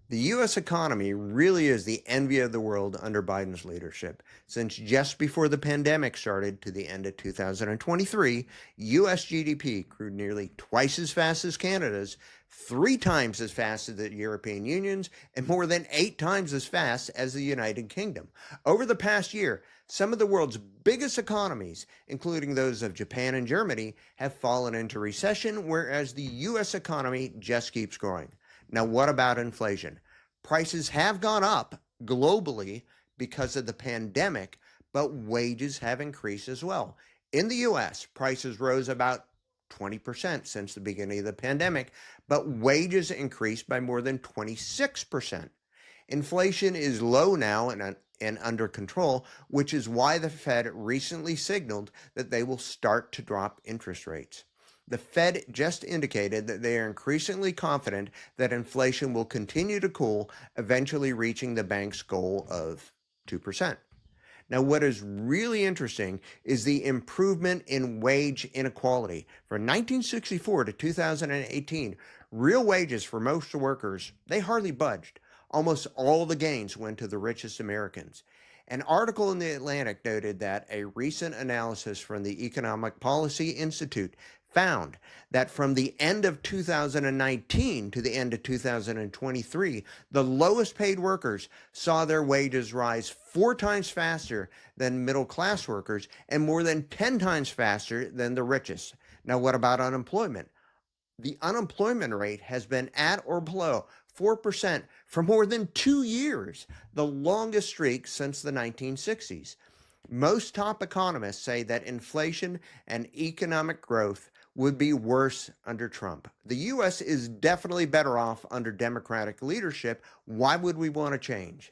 The U.S. economy really is the envy of the world under Biden's leadership. Since just before the pandemic started to the end of 2023, U.S. GDP grew nearly twice as fast as Canada's, 3 times as fast as the European Union's, and more than 8 times as fast as the United Kingdom. Over the past year, some of the world's biggest economies, including those of Japan and Germany, have fallen into recession, whereas the U.S. economy just keeps growing. Now, what about inflation? Prices have gone up globally because of the pandemic, but wages have increased as well. In the US, prices rose about 20% since the beginning of the pandemic, but wages increased by more than 26%. Inflation is low now and under control, which is why the Fed recently signaled that they will start to drop interest rates. The Fed just indicated that they are increasingly confident that inflation will continue to cool, eventually reaching the bank's goal of 2%. Now, what is really interesting is the improvement in wage inequality. From 1964 to 2018, real wages for most workers, they hardly budged. Almost all the gains went to the richest Americans. An article in The Atlantic noted that a recent analysis from the Economic Policy Institute found that from the end of 2019 to the end of 2023, the lowest paid workers saw their wages rise 4 times faster than middle class workers and more than 10 times faster than the richest. Now, what about unemployment? The unemployment rate has been at or below 4% for more than 2 years, the longest streak since the 1960s. Most top economists say that inflation and economic growth would be worse under Trump. The U.S. is definitely better off under Democratic leadership. Why would we want to change?